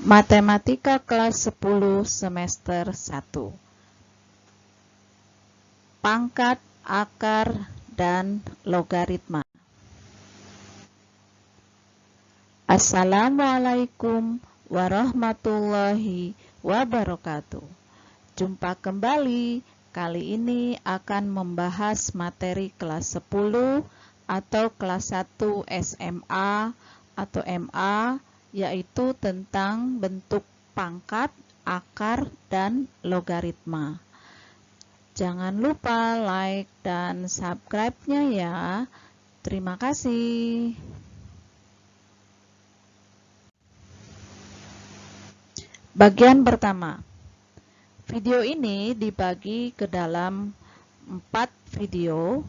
Matematika kelas 10 semester 1. Pangkat, akar, dan logaritma. Assalamualaikum warahmatullahi wabarakatuh. Jumpa kembali. Kali ini akan membahas materi kelas 10 atau kelas 1 SMA atau MA, yaitu tentang bentuk pangkat, akar, dan logaritma. Jangan lupa like dan subscribe-nya ya. Terima kasih. Bagian pertama. Video ini dibagi ke dalam 4 video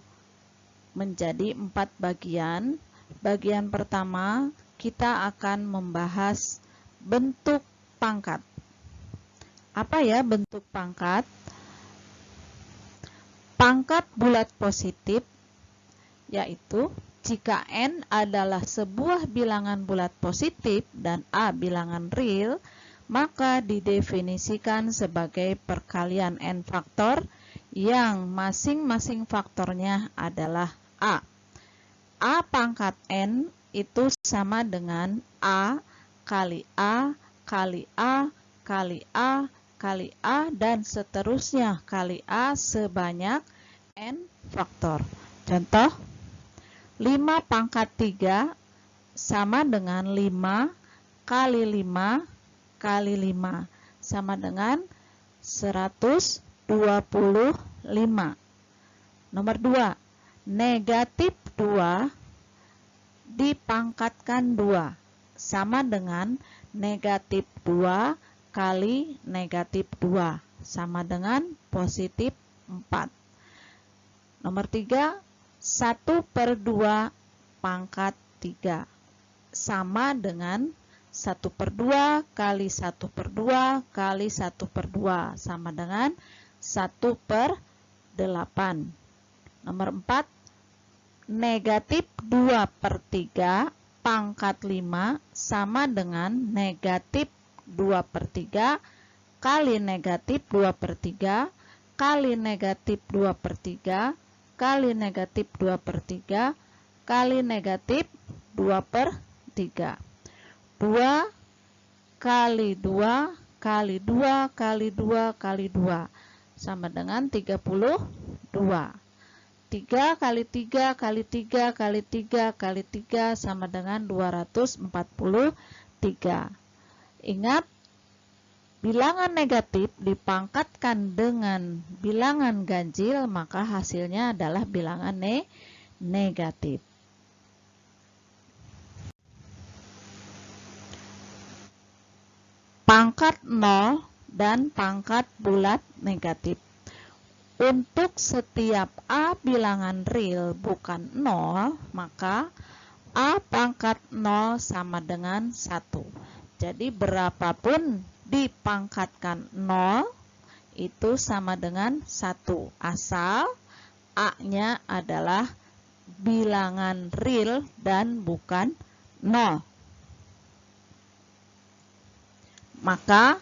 menjadi 4 bagian. Bagian pertama kita akan membahas bentuk pangkat. Apa ya bentuk pangkat? Pangkat bulat positif yaitu jika N adalah sebuah bilangan bulat positif dan A bilangan real, maka didefinisikan sebagai perkalian N faktor yang masing-masing faktornya adalah A. A pangkat N itu sama dengan A kali A kali A kali A kali A dan seterusnya kali A sebanyak N faktor. Contoh, 5 pangkat 3 sama dengan 5 kali 5 kali 5 sama dengan 125. Nomor 2, negatif 2 dipangkatkan 2 sama dengan negatif 2 kali negatif 2 sama dengan positif 4. Nomor 3, 1/2 pangkat 3 sama dengan 1/2 kali 1/2 kali 1/2 sama dengan 1/8. Nomor 4, negatif 2/3 pangkat 5 sama dengan negatif 2/3 kali negatif 2/3 kali negatif 2/3 kali negatif 2/3 kali negatif 2/3. 2 kali 2 kali 2 kali 2 kali 2 sama dengan 32. 3 kali 3 kali 3 kali 3 kali 3 sama dengan 243. Ingat, bilangan negatif dipangkatkan dengan bilangan ganjil, maka hasilnya adalah bilangan negatif. Pangkat 0 dan pangkat bulat negatif. Untuk setiap A bilangan real bukan 0, maka A pangkat 0 sama dengan 1. Jadi berapapun dipangkatkan 0 itu sama dengan 1, asal A-nya adalah bilangan real dan bukan 0. Maka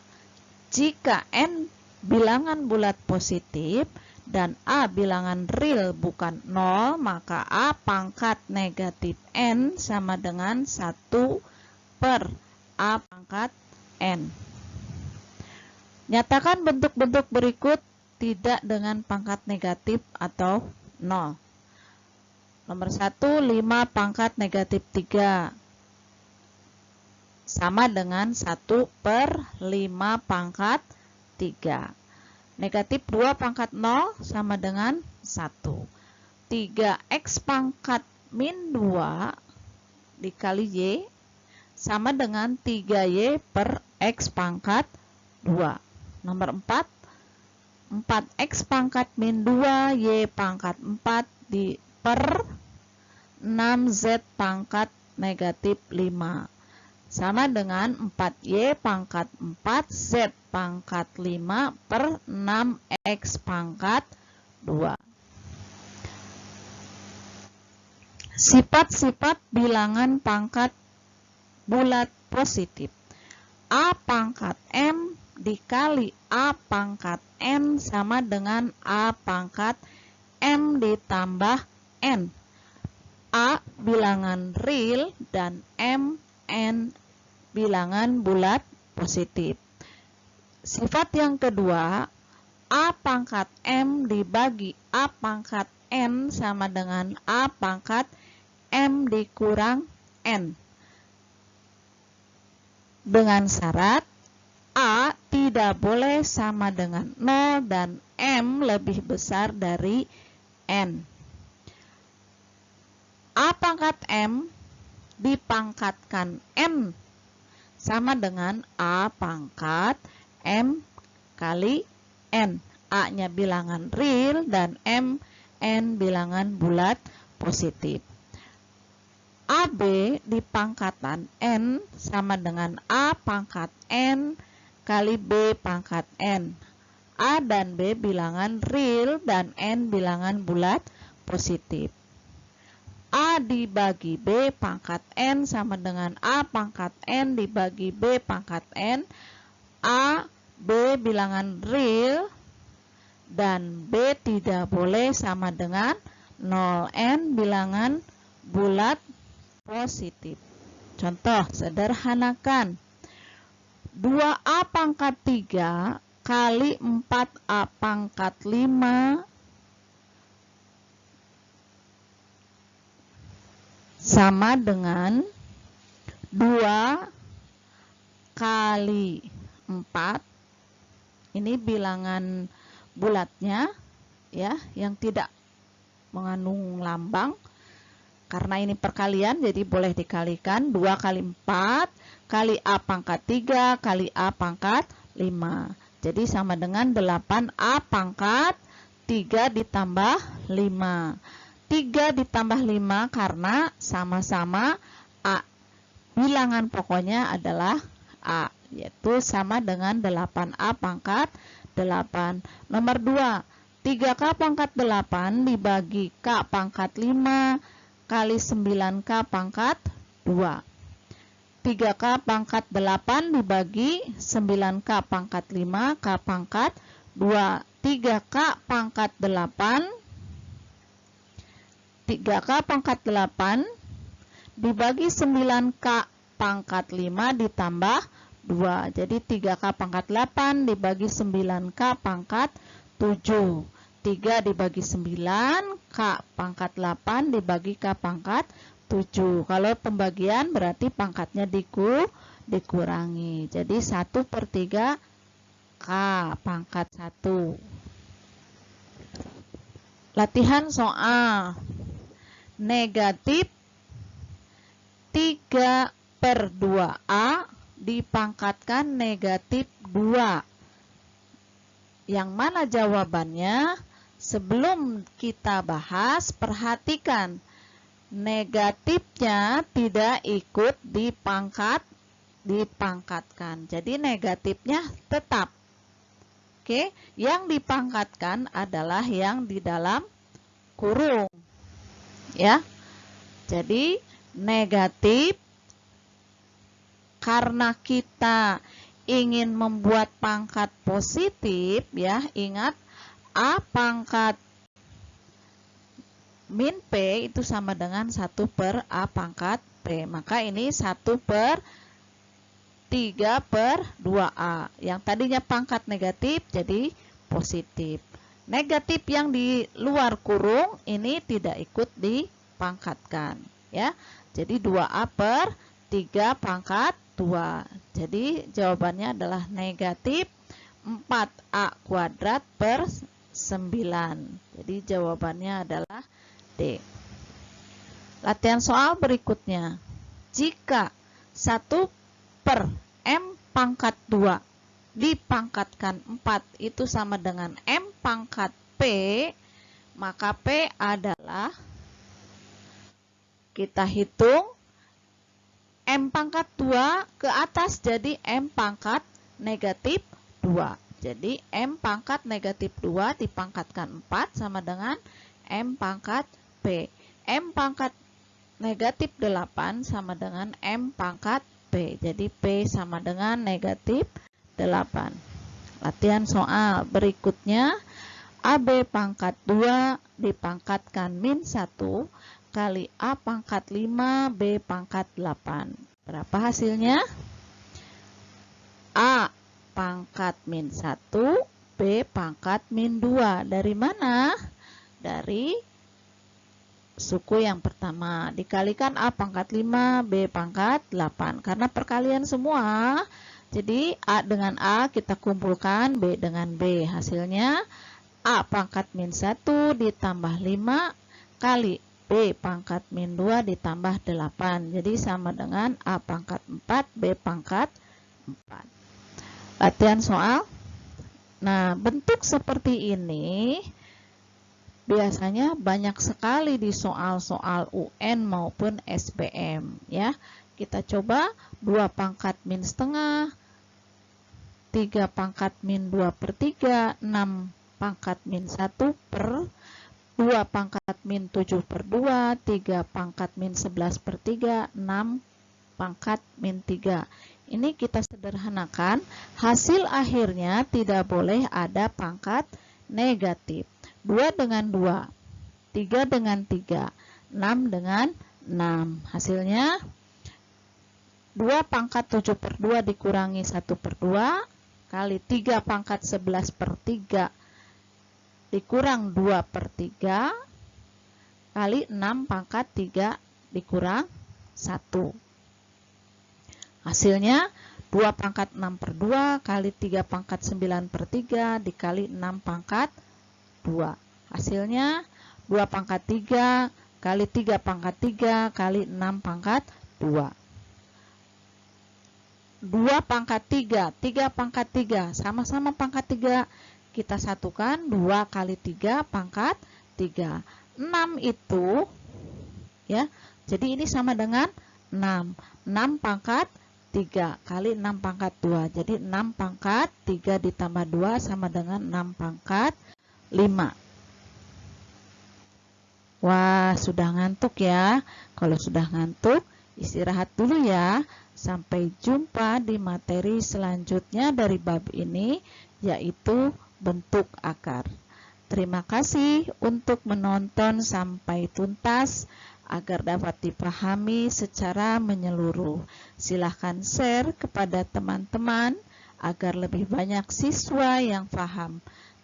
jika N bilangan bulat positif dan A bilangan real bukan 0, maka A pangkat negatif N sama dengan 1 per A pangkat N. Nyatakan bentuk-bentuk berikut tidak dengan pangkat negatif atau 0. Nomor 1, 5 pangkat negatif 3 sama dengan 1 per 5 pangkat 3. Negatif 2 pangkat 0 sama dengan 1. 3x pangkat min 2 dikali y sama dengan 3y per x pangkat 2. Nomor 4, 4x pangkat min 2 y pangkat 4 per 6z pangkat negatif 5 sama dengan 4y pangkat 4 z pangkat 5 per 6x pangkat 2. Sifat-sifat bilangan pangkat bulat positif. A pangkat M dikali A pangkat N sama dengan A pangkat M ditambah N. A bilangan real dan M, N bilangan bulat positif. Sifat yang kedua, A pangkat M dibagi A pangkat N sama dengan A pangkat M dikurang N. Dengan syarat A tidak boleh sama dengan 0 dan M lebih besar dari N. A pangkat M dipangkatkan N sama dengan A pangkat M kali N. A-nya bilangan real dan M, N bilangan bulat positif. AB dipangkatan N sama dengan A pangkat N kali B pangkat N. A dan B bilangan real dan N bilangan bulat positif. A dibagi B pangkat N sama dengan A pangkat N dibagi B pangkat N. A, B bilangan real dan B tidak boleh sama dengan 0. N bilangan bulat positif. Contoh sederhanakan. 2A pangkat 3 kali 4A pangkat 5 sama dengan 2 kali 4. Ini bilangan bulatnya ya, yang tidak mengandung lambang. Karena ini perkalian jadi boleh dikalikan. 2 kali 4 kali A pangkat 3 kali A pangkat 5. Jadi sama dengan 8A pangkat 3 ditambah 5. 3 ditambah 5 karena sama-sama A. Bilangan pokoknya adalah A, yaitu sama dengan 8A pangkat 8. Nomor 2, 3K pangkat 8 dibagi K pangkat 5 kali 9K pangkat 2. 3K pangkat 8 dibagi 9K pangkat 5 K pangkat 2. 3K pangkat 8 3K pangkat 8 dibagi 9K pangkat 5 ditambah 2. Jadi 3K pangkat 8 dibagi 9K pangkat 7. 3 dibagi 9, K pangkat 8 dibagi K pangkat 7. Kalau pembagian berarti pangkatnya dikurangi. Jadi 1/3 K pangkat 1. Latihan soal. Negatif 3/2A dipangkatkan negatif 2. Yang mana jawabannya? Sebelum kita bahas, perhatikan negatifnya tidak ikut dipangkatkan. Jadi negatifnya tetap. Oke, yang dipangkatkan adalah yang di dalam kurung. Ya. Jadi negatif karena kita ingin membuat pangkat positif, ya, ingat A pangkat min P itu sama dengan 1/A pangkat P. Maka ini 1/3/2A. Yang tadinya pangkat negatif jadi positif. Negatif yang di luar kurung ini tidak ikut dipangkatkan. Ya. Jadi 2A/3 pangkat 2. Jadi jawabannya adalah negatif 4A kuadrat per 9. Jadi jawabannya adalah D. Latihan soal berikutnya. Jika 1/M pangkat 2 dipangkatkan 4 itu sama dengan M pangkat P, maka P adalah, kita hitung, M pangkat 2 ke atas jadi M pangkat negatif 2. Jadi M pangkat negatif 2 dipangkatkan 4 sama dengan M pangkat P. M pangkat negatif 8 sama dengan M pangkat P. Jadi P sama dengan negatif 8. Latihan soal berikutnya, AB pangkat 2 dipangkatkan min 1 kali A pangkat 5 B pangkat 8. Berapa hasilnya? A pangkat min 1 B pangkat min 2. Dari mana? Dari suku yang pertama. Dikalikan A pangkat 5 B pangkat 8. Karena perkalian semua, jadi A dengan A kita kumpulkan, B dengan B. Hasilnya A pangkat min 1 ditambah 5 kali B pangkat min 2 ditambah 8. Jadi sama dengan A pangkat 4 B pangkat 4. Latihan soal. Nah, bentuk seperti ini biasanya banyak sekali di soal-soal UN maupun SBM ya. Kita coba 2 pangkat min setengah, 3 pangkat min 2/3, 6 pangkat min 1 per 2 pangkat min 7/2, 3 pangkat min 11/3, 6 pangkat min 3. Ini kita sederhanakan, hasil akhirnya tidak boleh ada pangkat negatif. 2 dengan 2, 3 dengan 3, 6 dengan 6. Hasilnya 2 pangkat 7/2 dikurangi 1/2 kali 3 pangkat 11/3 dikurang 2/3 kali 6 pangkat 3 dikurang 1. Hasilnya 2 pangkat 6/2 kali 3 pangkat 9/3 dikali 6 pangkat 2. Hasilnya 2 pangkat 3 kali 3 pangkat 3 kali 6 pangkat 2. 2 pangkat 3, 3 pangkat 3, sama-sama pangkat 3. Kita satukan 2 kali 3 pangkat 3. 6 itu, ya, jadi ini sama dengan 6. 6 pangkat 3 kali 6 pangkat 2. Jadi 6 pangkat 3 ditambah 2 sama dengan 6 pangkat 5. Wah, sudah ngantuk ya. Kalau sudah ngantuk, istirahat dulu ya. Sampai jumpa di materi selanjutnya dari bab ini, yaitu bentuk akar. Terima kasih untuk menonton sampai tuntas agar dapat dipahami secara menyeluruh. Silahkan share kepada teman-teman agar lebih banyak siswa yang paham.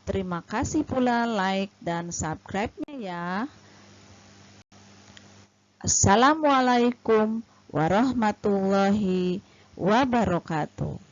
Terima kasih pula like dan subscribe-nya ya. Assalamualaikum warahmatullahi wabarakatuh.